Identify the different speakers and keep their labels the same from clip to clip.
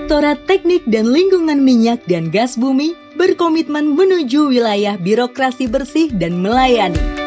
Speaker 1: Direktorat Teknik dan Lingkungan Minyak dan Gas Bumi berkomitmen menuju wilayah birokrasi bersih dan melayani.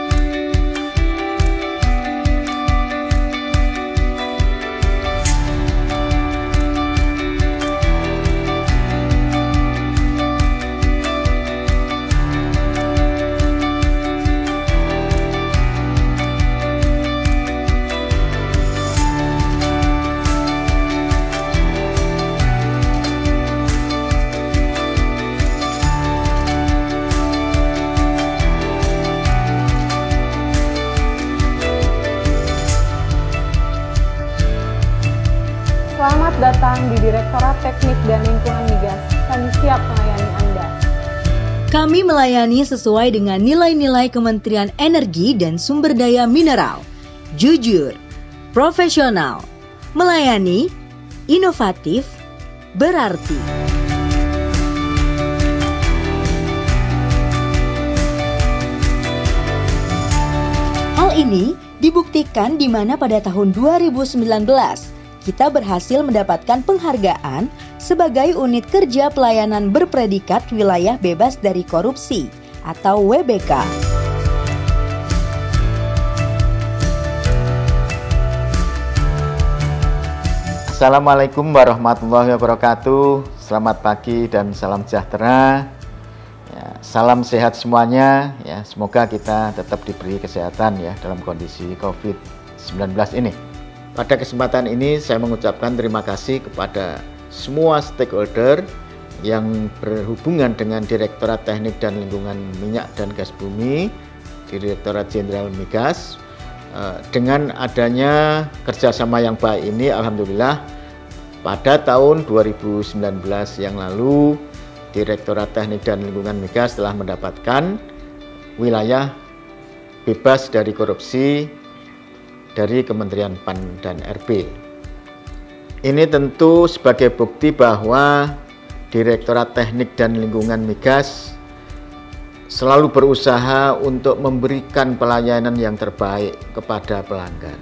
Speaker 2: Selamat datang di Direktorat Teknik dan Lingkungan Migas. Kami siap melayani Anda.
Speaker 1: Kami melayani sesuai dengan nilai-nilai Kementerian Energi dan Sumber Daya Mineral. Jujur, profesional, melayani, inovatif, berarti. Hal ini dibuktikan di mana pada tahun 2019 kita berhasil mendapatkan penghargaan sebagai unit kerja pelayanan berpredikat wilayah bebas dari korupsi atau WBK.
Speaker 3: Assalamualaikum warahmatullahi wabarakatuh. Selamat pagi dan salam sejahtera. Ya, salam sehat semuanya. Ya, semoga kita tetap diberi kesehatan ya dalam kondisi COVID-19 ini. Pada kesempatan ini saya mengucapkan terima kasih kepada semua stakeholder yang berhubungan dengan Direktorat Teknik dan Lingkungan Minyak dan Gas Bumi, Direktorat Jenderal Migas. Dengan adanya kerjasama yang baik ini, alhamdulillah pada tahun 2019 yang lalu Direktorat Teknik dan Lingkungan Migas telah mendapatkan wilayah bebas dari korupsi dari Kementerian PAN dan RB. Ini tentu sebagai bukti bahwa Direktorat Teknik dan Lingkungan Migas selalu berusaha untuk memberikan pelayanan yang terbaik kepada pelanggan.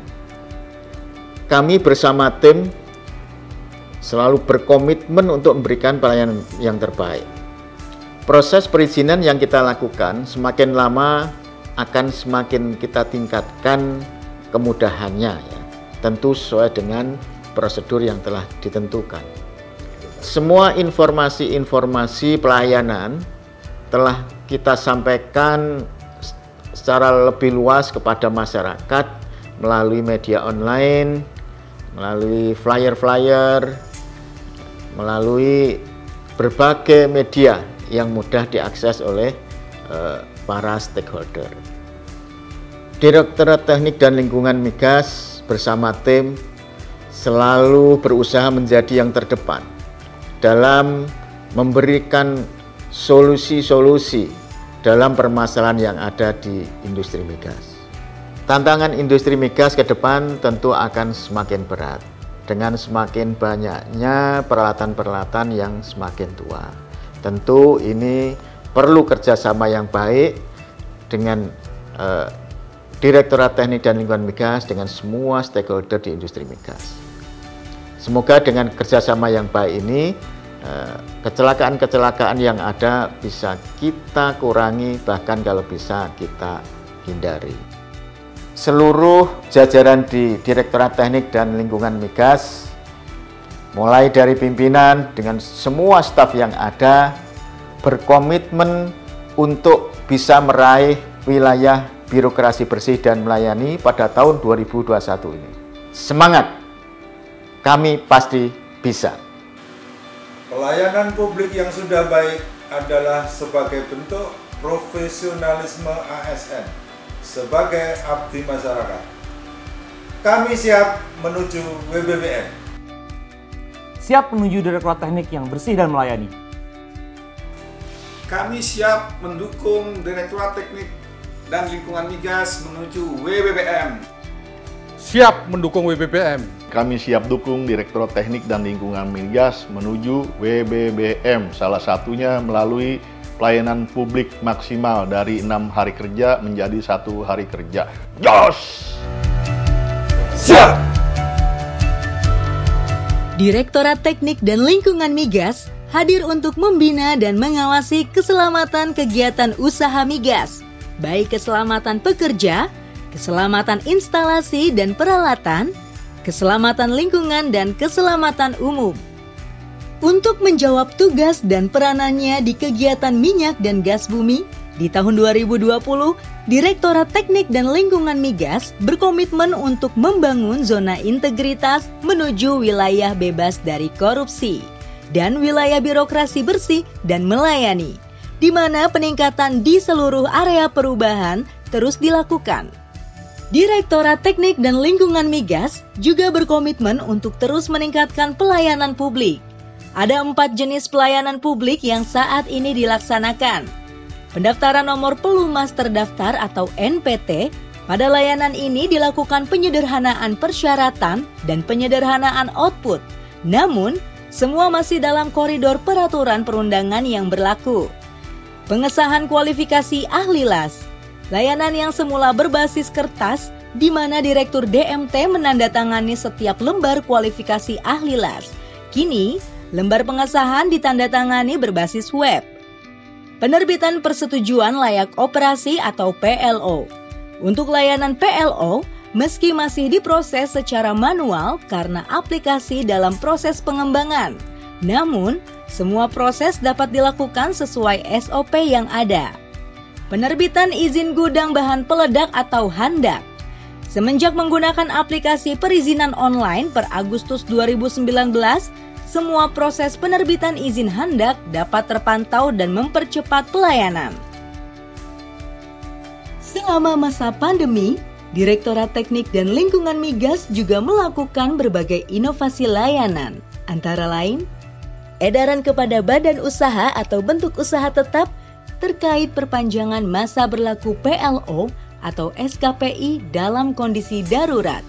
Speaker 3: Kami bersama tim selalu berkomitmen untuk memberikan pelayanan yang terbaik. Proses perizinan yang kita lakukan semakin lama akan semakin kita tingkatkan kemudahannya ya, tentu sesuai dengan prosedur yang telah ditentukan. Semua informasi-informasi pelayanan telah kita sampaikan secara lebih luas kepada masyarakat melalui media online, melalui flyer-flyer, melalui berbagai media yang mudah diakses oleh para stakeholder. Direktorat Teknik dan Lingkungan Migas bersama tim selalu berusaha menjadi yang terdepan dalam memberikan solusi-solusi dalam permasalahan yang ada di industri migas. Tantangan industri migas ke depan tentu akan semakin berat dengan semakin banyaknya peralatan-peralatan yang semakin tua. Tentu ini perlu kerjasama yang baik dengan Direktorat Teknik dan Lingkungan Migas dengan semua stakeholder di industri migas. Semoga dengan kerjasama yang baik ini kecelakaan-kecelakaan yang ada bisa kita kurangi, bahkan kalau bisa kita hindari. Seluruh jajaran di Direktorat Teknik dan Lingkungan Migas, mulai dari pimpinan dengan semua staf yang ada, berkomitmen untuk bisa meraih wilayah birokrasi bersih dan melayani pada tahun 2021 ini. Semangat, kami pasti bisa.
Speaker 4: Pelayanan publik yang sudah baik adalah sebagai bentuk profesionalisme ASN sebagai abdi masyarakat. Kami siap menuju WBBM.
Speaker 5: Siap menuju Direktorat Teknik yang bersih dan melayani.
Speaker 6: Kami siap mendukung Direktorat Teknik dan Lingkungan Migas menuju WBBM.
Speaker 7: Siap mendukung WBBM.
Speaker 8: Kami siap dukung Direktorat Teknik dan Lingkungan Migas menuju WBBM, salah satunya melalui pelayanan publik maksimal dari 6 hari kerja menjadi 1 hari kerja. Jos!
Speaker 4: Siap!
Speaker 1: Direktorat Teknik dan Lingkungan Migas hadir untuk membina dan mengawasi keselamatan kegiatan usaha migas, baik keselamatan pekerja, keselamatan instalasi dan peralatan, keselamatan lingkungan dan keselamatan umum. Untuk menjawab tugas dan peranannya di kegiatan minyak dan gas bumi, di tahun 2020, Direktorat Teknik dan Lingkungan Migas berkomitmen untuk membangun zona integritas menuju wilayah bebas dari korupsi dan wilayah birokrasi bersih dan melayani, di mana peningkatan di seluruh area perubahan terus dilakukan. Direktorat Teknik dan Lingkungan Migas juga berkomitmen untuk terus meningkatkan pelayanan publik. Ada 4 jenis pelayanan publik yang saat ini dilaksanakan. Pendaftaran nomor pelumas terdaftar atau NPT, pada layanan ini dilakukan penyederhanaan persyaratan dan penyederhanaan output. Namun, semua masih dalam koridor peraturan perundangan yang berlaku. Pengesahan kualifikasi ahli las, layanan yang semula berbasis kertas, di mana Direktur DMT menandatangani setiap lembar kualifikasi ahli las. Kini, lembar pengesahan ditandatangani berbasis web. Penerbitan persetujuan layak operasi atau PLO. Untuk layanan PLO, meski masih diproses secara manual karena aplikasi dalam proses pengembangan, namun semua proses dapat dilakukan sesuai SOP yang ada. Penerbitan izin gudang bahan peledak atau handak. Semenjak menggunakan aplikasi perizinan online per Agustus 2019, semua proses penerbitan izin handak dapat terpantau dan mempercepat pelayanan. Selama masa pandemi, Direktorat Teknik dan Lingkungan Migas juga melakukan berbagai inovasi layanan, antara lain edaran kepada badan usaha atau bentuk usaha tetap terkait perpanjangan masa berlaku PLO atau SKPI dalam kondisi darurat,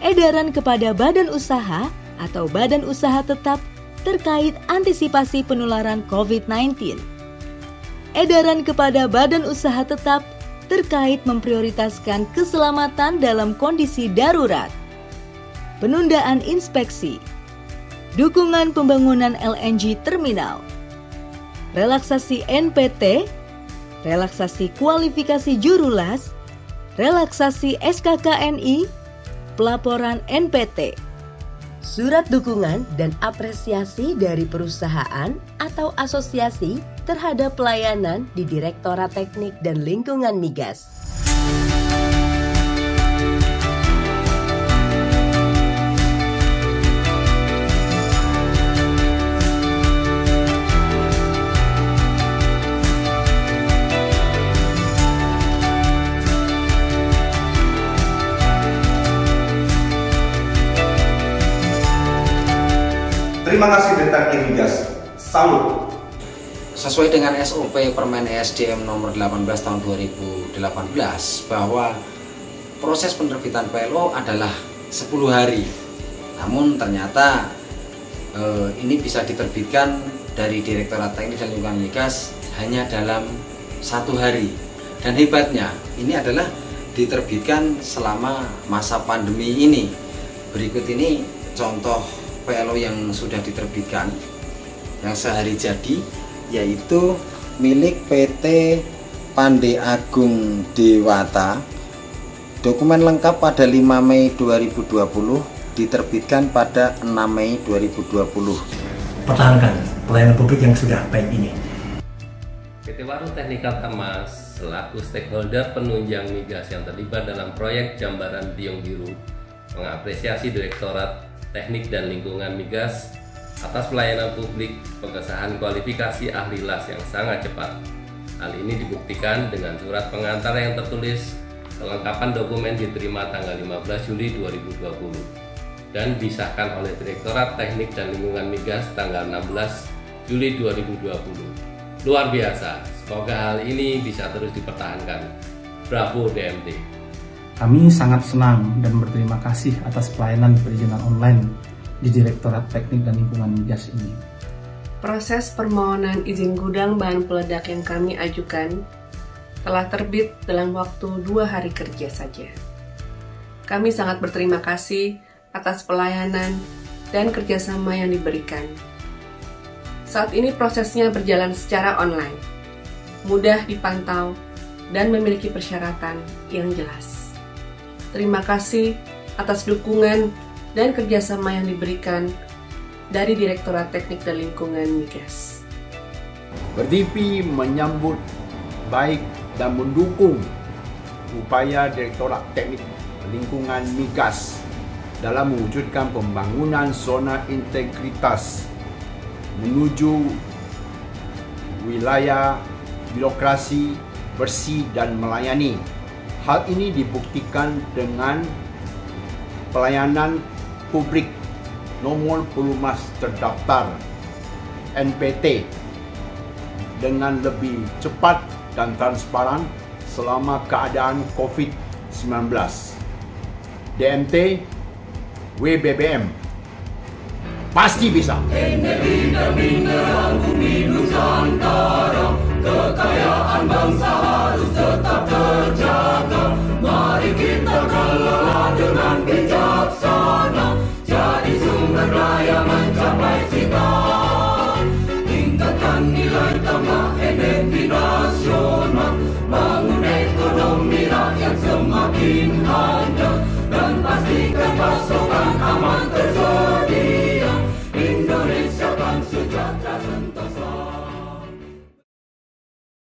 Speaker 1: edaran kepada badan usaha atau badan usaha tetap terkait antisipasi penularan COVID-19. Edaran kepada badan usaha tetap terkait memprioritaskan keselamatan dalam kondisi darurat. Penundaan inspeksi. Dukungan pembangunan LNG terminal. Relaksasi NPT, relaksasi kualifikasi jurulas, relaksasi SKKNI, pelaporan NPT. Surat dukungan dan apresiasi dari perusahaan atau asosiasi terhadap pelayanan di Direktorat Teknik dan Lingkungan Migas.
Speaker 6: Terima kasih Direktorat Migas. Salut.
Speaker 9: Sesuai dengan SOP Permen ESDM nomor 18 tahun 2018 bahwa proses penerbitan PLO adalah 10 hari. Namun ternyata ini bisa diterbitkan dari Direktorat Teknik dan Lingkungan Migas hanya dalam 1 hari. Dan hebatnya ini adalah diterbitkan selama masa pandemi ini. Berikut ini contoh PLO yang sudah diterbitkan yang sehari jadi, yaitu milik PT Pande Agung Dewata, dokumen lengkap pada 5 Mei 2020, diterbitkan pada 6 Mei 2020.
Speaker 10: Pertahankan pelayanan publik yang sudah baik ini.
Speaker 11: PT Warung Teknikal Tamas selaku stakeholder penunjang migas yang terlibat dalam proyek Jambaran Biong Biru mengapresiasi Direktorat Teknik dan Lingkungan Migas atas pelayanan publik pengesahan kualifikasi ahli las yang sangat cepat. Hal ini dibuktikan dengan surat pengantar yang tertulis kelengkapan dokumen diterima tanggal 15 Juli 2020 dan disahkan oleh Direktorat Teknik dan Lingkungan Migas tanggal 16 Juli 2020. Luar biasa, semoga hal ini bisa terus dipertahankan. Bravo DMT.
Speaker 10: Kami sangat senang dan berterima kasih atas pelayanan perizinan online di Direktorat Teknik dan Lingkungan Migas ini.
Speaker 12: Proses permohonan izin gudang bahan peledak yang kami ajukan telah terbit dalam waktu 2 hari kerja saja. Kami sangat berterima kasih atas pelayanan dan kerjasama yang diberikan. Saat ini prosesnya berjalan secara online, mudah dipantau, dan memiliki persyaratan yang jelas. Terima kasih atas dukungan dan kerjasama yang diberikan dari Direktorat Teknik dan Lingkungan Migas.
Speaker 13: Berdiri menyambut baik dan mendukung upaya Direktorat Teknik Lingkungan Migas dalam mewujudkan pembangunan zona integritas menuju wilayah birokrasi bersih dan melayani. Hal ini dibuktikan dengan pelayanan publik nomor pelumas terdaftar NPT dengan lebih cepat dan transparan selama keadaan COVID-19. DMT WBBM pasti bisa. Energi dan mineral bumi Nusantara, kekayaan bangsa.